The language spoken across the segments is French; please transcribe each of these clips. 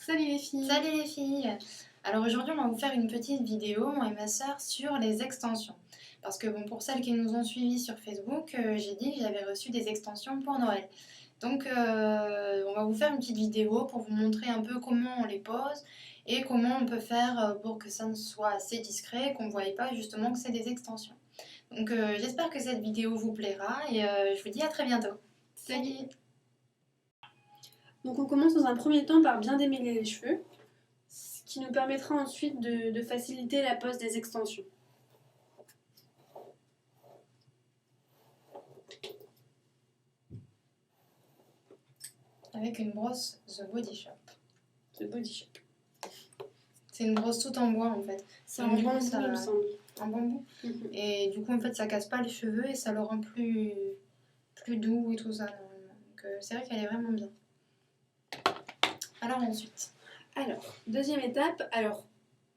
Salut les filles. Salut les filles. Alors aujourd'hui on va vous faire une petite vidéo, moi et ma soeur, sur les extensions. Parce que bon, pour celles qui nous ont suivis sur Facebook, j'ai dit que j'avais reçu des extensions pour Noël. Donc on va vous faire une petite vidéo pour vous montrer un peu comment on les pose et comment on peut faire pour que ça ne soit assez discret, qu'on ne voie pas justement que c'est des extensions. Donc j'espère que cette vidéo vous plaira et je vous dis à très bientôt. Salut. Donc on commence dans un premier temps par bien démêler les cheveux, ce qui nous permettra ensuite de faciliter la pose des extensions. Avec une brosse The Body Shop. The Body Shop. C'est une brosse toute en bois en fait. C'est en bambou, il me semble. En bambou. Et du coup en fait ça casse pas les cheveux et ça le rend plus doux et tout ça. Donc c'est vrai qu'elle est vraiment bien. Alors ensuite. Alors, deuxième étape,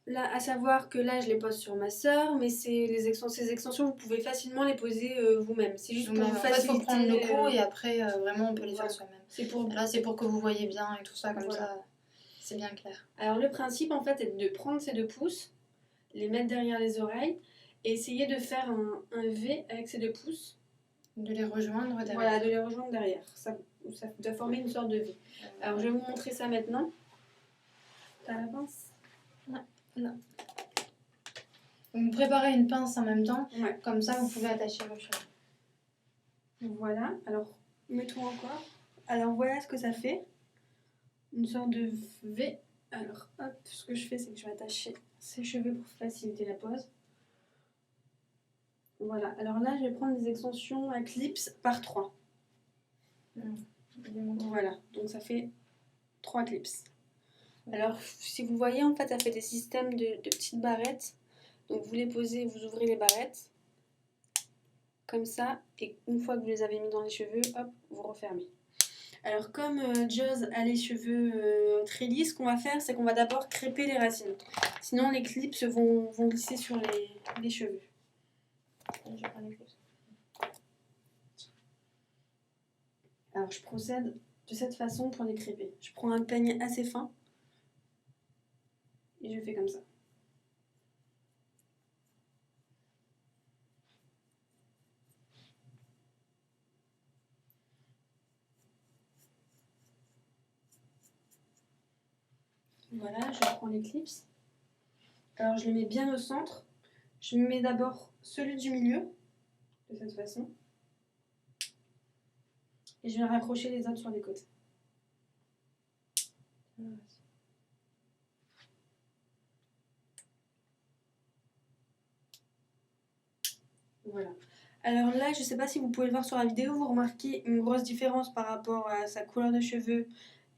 là, à savoir que là je les pose sur ma soeur, mais ces extensions vous pouvez facilement les poser vous-même. C'est juste pour vous faciliter. Il faut prendre le coup et après vraiment on peut les faire soi-même. Là c'est pour que vous voyez bien et tout ça comme ça. C'est bien clair. Alors le principe en fait est de prendre ces 2 pouces, les mettre derrière les oreilles et essayer de faire un V avec ces 2 pouces. De les rejoindre derrière. Voilà, de les rejoindre derrière. Ça doit former une sorte de V. Alors je vais vous montrer ça maintenant. T'as la pince? Non. Vous préparez une pince en même temps, ouais. Comme ça vous pouvez attacher vos cheveux. Voilà, alors mettons encore. Alors voilà ce que ça fait. Une sorte de V. Alors hop, ce que je fais c'est que je vais attacher ces cheveux pour faciliter la pose. Voilà, alors là je vais prendre des extensions à clips par 3. Voilà, donc ça fait 3 clips. Alors si vous voyez en fait ça fait des systèmes de petites barrettes. Donc vous les posez, vous ouvrez les barrettes comme ça et une fois que vous les avez mis dans les cheveux, hop, vous refermez. Alors comme Joz a les cheveux très lisses, ce qu'on va faire c'est qu'on va d'abord crêper les racines. Sinon les clips vont glisser sur les cheveux. Alors je procède de cette façon pour les crêper. Je prends un peigne assez fin et je fais comme ça. Voilà, je prends les clips. Alors je les mets bien au centre. Je mets d'abord celui du milieu, de cette façon. Et je vais raccrocher les autres sur les côtés. Voilà. Alors là, je ne sais pas si vous pouvez le voir sur la vidéo, vous remarquez une grosse différence par rapport à sa couleur de cheveux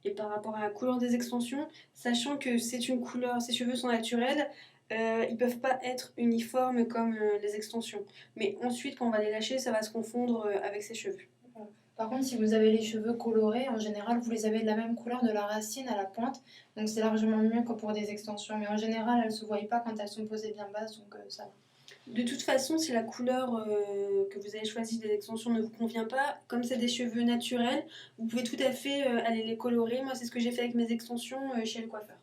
et par rapport à la couleur des extensions, sachant que c'est une couleur, ses cheveux sont naturels, ils ne peuvent pas être uniformes comme les extensions. Mais ensuite, quand on va les lâcher, ça va se confondre avec ses cheveux. Par contre, si vous avez les cheveux colorés, en général, vous les avez de la même couleur de la racine à la pointe. Donc c'est largement mieux que pour des extensions. Mais en général, elles ne se voient pas quand elles sont posées bien basses, donc ça va. De toute façon, si la couleur que vous avez choisie des extensions ne vous convient pas, comme c'est des cheveux naturels, vous pouvez tout à fait aller les colorer. Moi, c'est ce que j'ai fait avec mes extensions chez le coiffeur.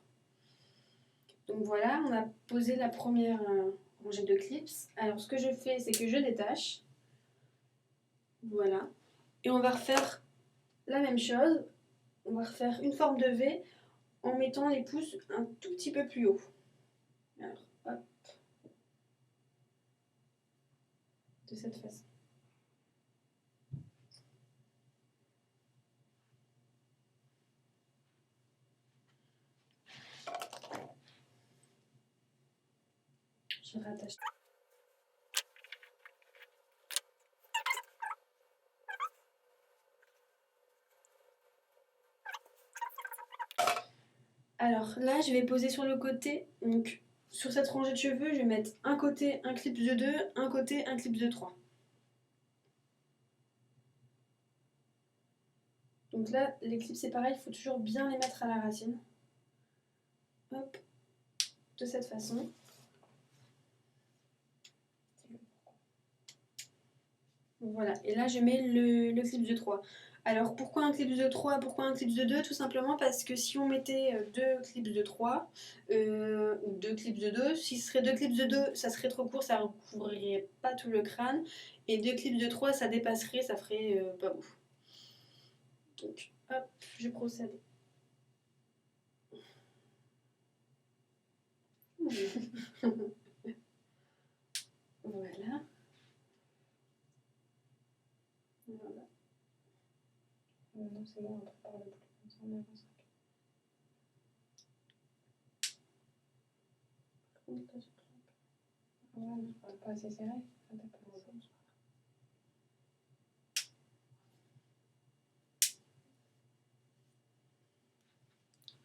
Donc voilà, on a posé la première rangée de clips. Alors ce que je fais, c'est que je détache. Voilà. Et on va refaire la même chose. On va refaire une forme de V en mettant les pouces un tout petit peu plus haut. Alors, hop. De cette façon. Je rattache. Alors là, je vais poser sur le côté. Donc sur cette rangée de cheveux, je vais mettre un côté un clip de 2, un côté un clip de 3. Donc là, les clips c'est pareil, il faut toujours bien les mettre à la racine. Hop, de cette façon. Voilà, et là je mets le clip de 3. Alors pourquoi un clip de 3, pourquoi un clip de 2? Tout simplement parce que si on mettait deux clips de 3 ou deux clips de 2, si ce serait deux clips de 2, ça serait trop court, ça recouvrirait pas tout le crâne. Et deux clips de 3, ça dépasserait, ça ferait pas ouf. Donc hop, je procède. Voilà. Voilà. Non, c'est bon, on peut parler plus comme ça, on avance. Ouais, pas assez serré.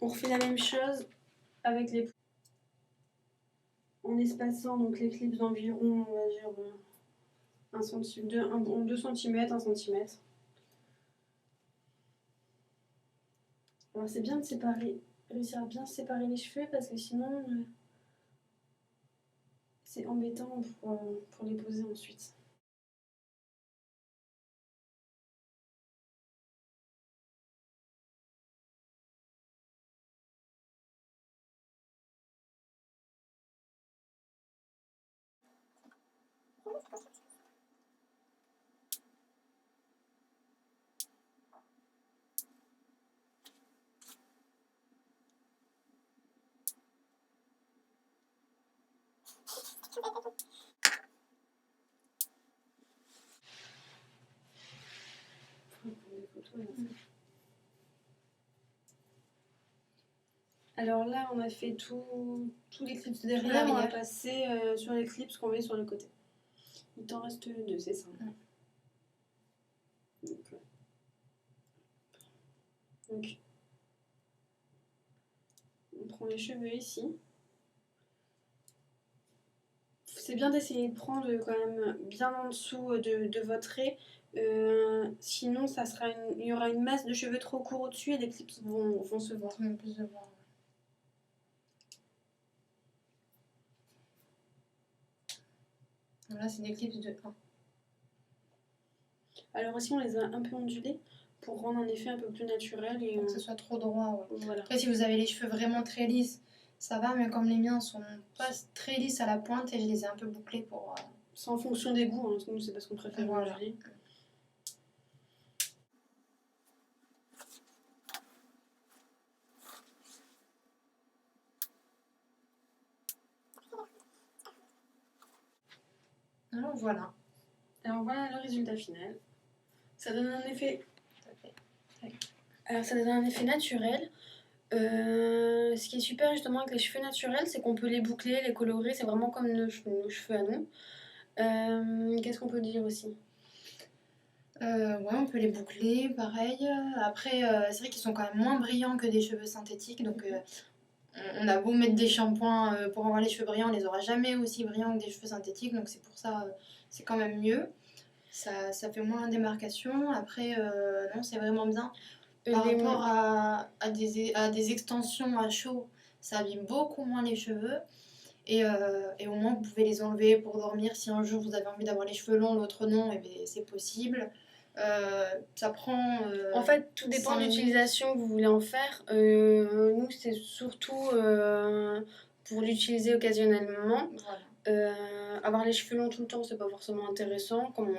On refait la même chose avec les en espaçant donc les clips d'environ, on va dire 2 cm, 1 cm. Alors c'est bien de séparer, réussir à bien séparer les cheveux parce que sinon c'est embêtant pour les poser ensuite. Alors là, on a fait tous les clips derrière, on va passer sur les clips qu'on met sur le côté. Il t'en reste 2, c'est ça. Donc, on prend les cheveux ici. C'est bien d'essayer de prendre quand même bien en dessous de votre raie. Sinon, il y aura une masse de cheveux trop courts au-dessus et les clips vont se voir. Plus de voir. Là, c'est des clips de 1. Alors aussi, on les a un peu ondulés pour rendre un effet un peu plus naturel. Et que ce soit trop droit. Ouais. Voilà. Après, si vous avez les cheveux vraiment très lisses, ça va, mais comme les miens sont pas très lisses à la pointe, et je les ai un peu bouclés pour... C'est en fonction des goûts, hein. Nous, c'est parce qu'on préfère onduler. Alors voilà. Alors voilà le résultat final. Ça donne un effet. Alors ça donne un effet naturel. Ce qui est super justement avec les cheveux naturels, c'est qu'on peut les boucler, les colorer. C'est vraiment comme nos cheveux à nous. Qu'est-ce qu'on peut dire aussi? Ouais, on peut les boucler, pareil. Après, c'est vrai qu'ils sont quand même moins brillants que des cheveux synthétiques, donc on a beau mettre des shampoings pour avoir les cheveux brillants, on les aura jamais aussi brillants que des cheveux synthétiques, donc c'est pour ça, c'est quand même mieux. Ça fait moins la démarcation. Après, non, c'est vraiment bien. Par rapport à des extensions à chaud, ça abîme beaucoup moins les cheveux. Et au moins, vous pouvez les enlever pour dormir. Si un jour vous avez envie d'avoir les cheveux longs, l'autre non, et bien c'est possible. Ça prend. En fait, tout dépend de l'utilisation que vous voulez en faire. Nous, c'est surtout pour l'utiliser occasionnellement. Voilà. Avoir les cheveux longs tout le temps, c'est pas forcément intéressant. Comme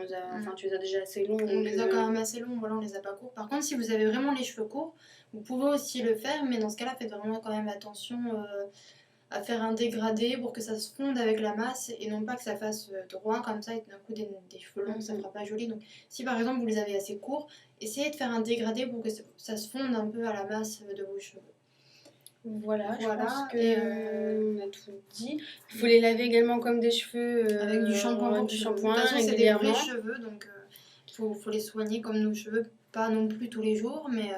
tu les as déjà assez longs. On les a quand même assez longs, voilà, on les a pas courts. Par contre, si vous avez vraiment les cheveux courts, vous pouvez aussi le faire, mais dans ce cas-là, faites vraiment quand même attention à faire un dégradé pour que ça se fonde avec la masse et non pas que ça fasse droit comme ça et d'un coup des cheveux longs, ça fera pas joli. Donc, si par exemple vous les avez assez courts, essayez de faire un dégradé pour que ça se fonde un peu à la masse de vos cheveux. Voilà, je pense qu'on a tout dit. Il faut les laver également comme des cheveux avec du shampoing. De toute façon, c'est des vrais cheveux, donc il faut les soigner comme nos cheveux, pas non plus tous les jours, mais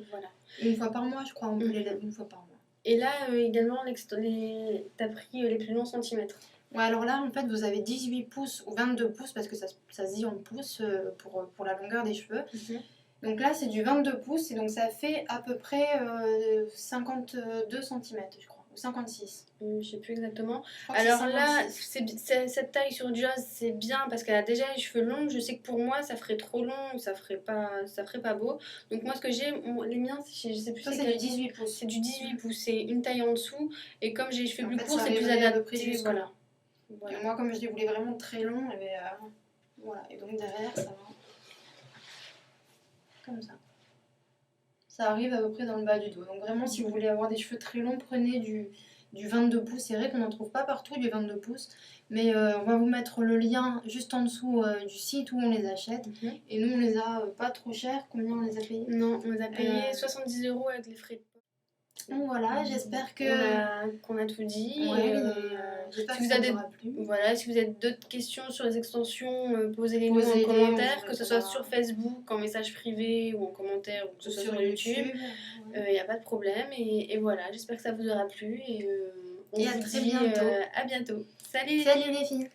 voilà. Une fois par mois, je crois, on peut les laver une fois par mois. Et là, également, t'as pris les plus longs centimètres. Ouais, alors là, en fait, vous avez 18 pouces ou 22 pouces, parce que ça se dit en pouces pour la longueur des cheveux. Donc là, c'est du 22 pouces, et donc ça fait à peu près 52 cm, je crois. ou 56. Je sais plus exactement. Je crois que Alors c'est là, 56. cette taille sur Joss, c'est bien parce qu'elle a déjà les cheveux longs. Je sais que pour moi, ça ferait trop long, ça ferait pas beau. Donc moi, ce que j'ai, les miens, je sais plus Toi, c'est c'est quel. du 18 pouces. C'est du 18 pouces, c'est une taille en dessous. Et comme j'ai les cheveux En plus fait, courts, ça c'est plus arriverait à peu près adapté. jusque Voilà. là. Et moi, comme je les voulais vraiment très longs, et voilà. Et donc derrière, ça va comme ça. Ça arrive à peu près dans le bas du dos. Donc vraiment, si vous voulez avoir des cheveux très longs, prenez du 22 pouces. C'est vrai qu'on n'en trouve pas partout du 22 pouces. Mais on va vous mettre le lien juste en dessous du site où on les achète. Et nous, on les a pas trop chers. Combien on les a payés? Non, on les a payés 70 € avec les frais de port. Donc voilà, j'espère que... Qu'on a tout dit. Ouais, j'espère que ça vous aura plu. Voilà, si vous avez d'autres questions sur les extensions, posez-les nous en Posez-les, commentaire, on que ce vous soit répondra. sur Facebook, en message privé ou en commentaire, ou que ce soit sur YouTube. Il n'y a pas de problème. Et voilà, j'espère que ça vous aura plu. Et on à vous très dit bientôt. à bientôt. Salut Salut les filles!